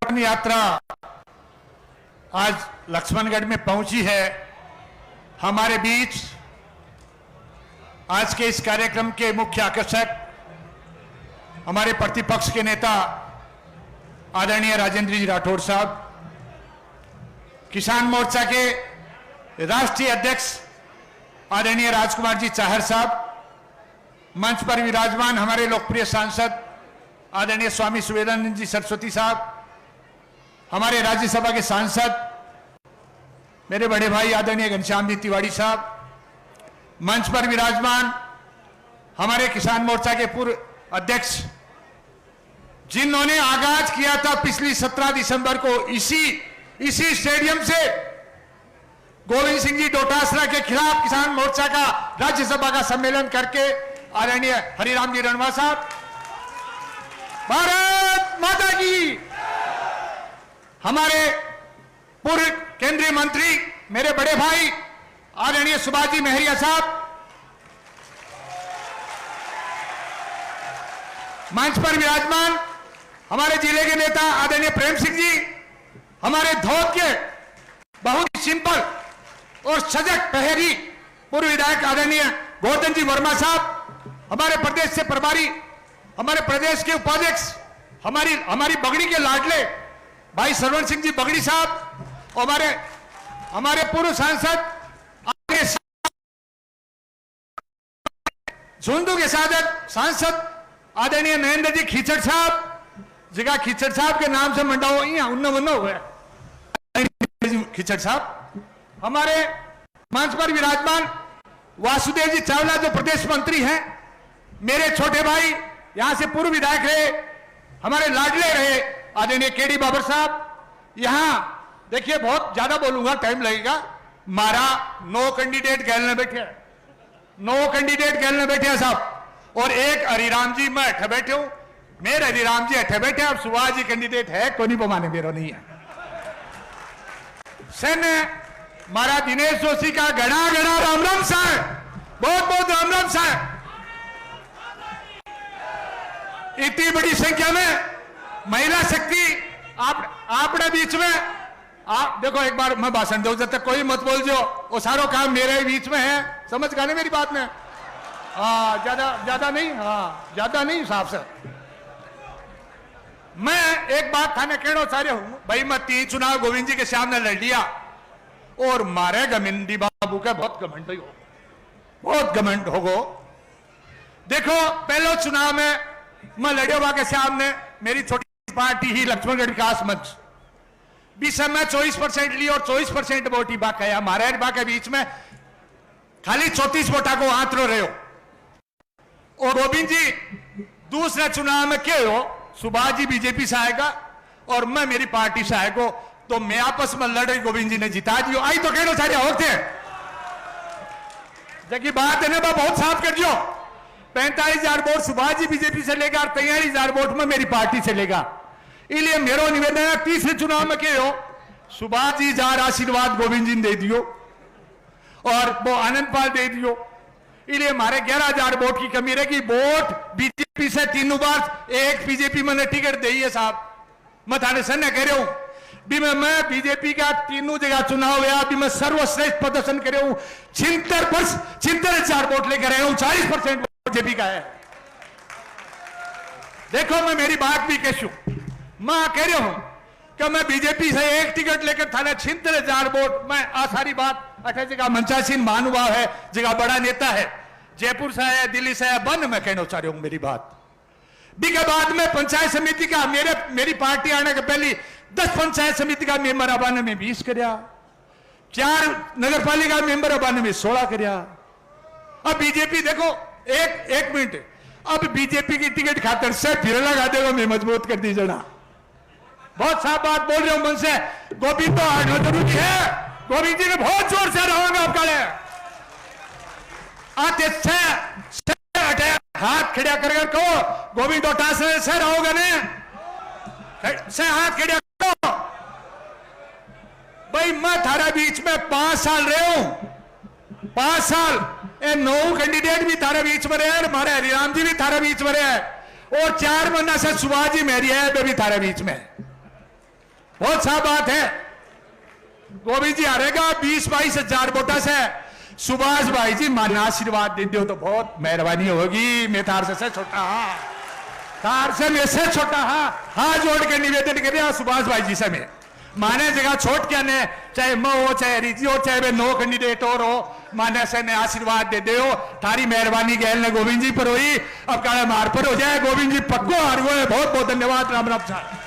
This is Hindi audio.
यात्रा आज लक्ष्मणगढ़ में पहुंची है। हमारे बीच आज के इस कार्यक्रम के मुख्य आकर्षक हमारे प्रतिपक्ष के नेता आदरणीय राजेंद्र जी राठौड़ साहब, किसान मोर्चा के राष्ट्रीय अध्यक्ष आदरणीय राजकुमार जी चाहर साहब, मंच पर विराजमान हमारे लोकप्रिय सांसद आदरणीय स्वामी सुवेदानंद जी सरस्वती साहब, हमारे राज्यसभा के सांसद मेरे बड़े भाई आदरणीय घनश्याम जी तिवारी साहब, मंच पर विराजमान हमारे किसान मोर्चा के पूर्व अध्यक्ष जिन्होंने आगाज किया था पिछली 17 दिसंबर को इसी स्टेडियम से गोविंद सिंह जी डोटासरा के खिलाफ किसान मोर्चा का राज्यसभा का सम्मेलन करके आदरणीय हरिराम जी रणवा साहब, भारत माता की, हमारे पूर्व केंद्रीय मंत्री मेरे बड़े भाई आदरणीय सुभाष जी महरिया साहब, मंच पर विराजमान हमारे जिले के नेता आदरणीय प्रेम सिंह जी, हमारे धौत के बहुत ही सिंपल और सजग प्रहरी पूर्व विधायक आदरणीय गोवर्धन जी वर्मा साहब, हमारे प्रदेश से प्रभारी, हमारे प्रदेश के उपाध्यक्ष, हमारी बगड़ी के लाडले भाई सरवण सिंह जी बगड़ी साहब, और हमारे पूर्व सांसद झुंझुनू के सांसद आदरणीय महेंद्र जी खीचड़ साहब, जगह खीचड़ साहब के नाम से मंडा हुआ खीचड़ साहब, हमारे मंच पर विराजमान वासुदेव जी चावला जो प्रदेश मंत्री हैं, मेरे छोटे भाई यहां से पूर्व विधायक रहे, हमारे लाडले रहे आदरणीय केडी बाबर साहब, यहां देखिए बहुत ज्यादा बोलूंगा, टाइम लगेगा, मारा 9 कैंडिडेट गैलने बैठे, 9 कैंडिडेट गैलने बैठे साहब, और एक हरिराम जी मैं अठे बैठे हूं, मेरे हरिराम जी अठे बैठे, अब सुभाष जी कैंडिडेट है कोनी पमाने मेरो नहीं है। सेन मारा दिनेश जोशी का गणा राम राम साहब, बहुत राम राम साहब, इतनी बड़ी संख्या में महिला शक्ति आपने बीच में, आप देखो एक बार मैं भाषण दूं, जब तक कोई मत बोल जो, वो सारो काम मेरे बीच में है, समझ गए मेरी बात में? हाँ, ज्यादा नहीं साहब से। मैं एक बात थाने कहना चाह रहा हूं भाई, मैं 3 चुनाव गोविंद जी के सामने लड़ लिया और मारे गमिंदी बाबू का बहुत घमंड होगो। देखो पहले चुनाव में मैं लड़े के सामने, मेरी छोटी पार्टी ही लक्ष्मणगढ़ विकास मंच भी समय 24% ली और 24% वोट ही बाका हमारे के बीच में खाली 34 वोटा को हाथ रो रहे हो। और गोविंद जी दूसरे चुनाव में क्या हो, सुभाष जी बीजेपी से आएगा और मैं मेरी पार्टी से आएगा, तो मैं आपस में लड़ रही, गोविंद जी ने जिता दियो। आई तो कहना सारे होते जबकि बात है ना बहुत साफ कर दियो, 45,000 वोट सुभाष जी बीजेपी से लेगा और 43,000 वोट में मेरी पार्टी से लेगा। इसलिए मेरा निवेदन है, तीसरे चुनाव में क्या हो, सुभाष जी जार आशीर्वाद गोविंद जी ने दे दियो और वो आनंद पाल दे दियो। इसलिए हमारे 11,000 वोट की कमी रहेगी। वोट बीजेपी से 3 बार, एक बीजेपी मैंने टिकट दी है साहब, मैं थाने सर ने कह रहा हूं भी मैं बीजेपी का 3 जगह चुनाव हुआ, भी मैं सर्वश्रेष्ठ प्रदर्शन कर रहा हूं, 76,000 वोट लेकर आया हूं, 40% बीजेपी का है। देखो मैं मेरी बात भी कहूं, मैं कह रहा हूं कि मैं बीजेपी से एक टिकट लेकर थाने 76,000 वोट, मैं सारी बात अठे जगह मंचासीन महानुभाव है, जगह बड़ा नेता है, जयपुर से है, दिल्ली से है, बन मैं कहना चाह रहा हूं मेरी बात भी के बाद में पंचायत समिति का मेरी पार्टी आने के पहले 10 पंचायत समिति का मेंबर अबाने में 20 करया, 4 नगर पालिका मेंबर अबाने में 16 करया। अब बीजेपी देखो एक मिनट, अब बीजेपी की टिकट खातर से फिर लगा देगा, मैं मजबूत कर दी जना, बहुत साफ बात बोल रहा हूं मन से। गोविंद तो आना जरूरी है, गोविंद जी ने बहुत जोर से रहोगे आपका आते हाथ खड़ा कर कहो, गोविंद डोटासरा से रहोगे ने से हाथ खड़ा करो भाई। मैं थारा बीच में 5 साल रहे हूं, 5 साल, 9 कैंडिडेट भी थारे बीच में रहे, हमारे हरिराम जी भी थारे बीच में रहे, और 4 महीना से सुभाष जी मेरी है भी थारे बीच में। बहुत सा बात है। गोविंद जी हारेगा 20-22 हजार वोटा से। सुभाष भाई जी माना आशीर्वाद देते हो तो बहुत मेहरबानी होगी। मैं तार से छोटा हाँ, तार से मैं से छोटा हाँ, हाथ जोड़ के निवेदन कर सुभाष भाई जी से मैं माने जगह छोट क्या ने, चाहे मैं हो चाहे रिजी हो चाहे वे नो कैंडिडेट और हो, माने से ने आशीर्वाद दे दे हो। थारी मेहरबानी गैल ने गोविंद जी पर हुई, अब काले मार पर हो जाए। गोविंद जी पक्को हार हुए। बहुत बहुत धन्यवाद। राम राम साहब।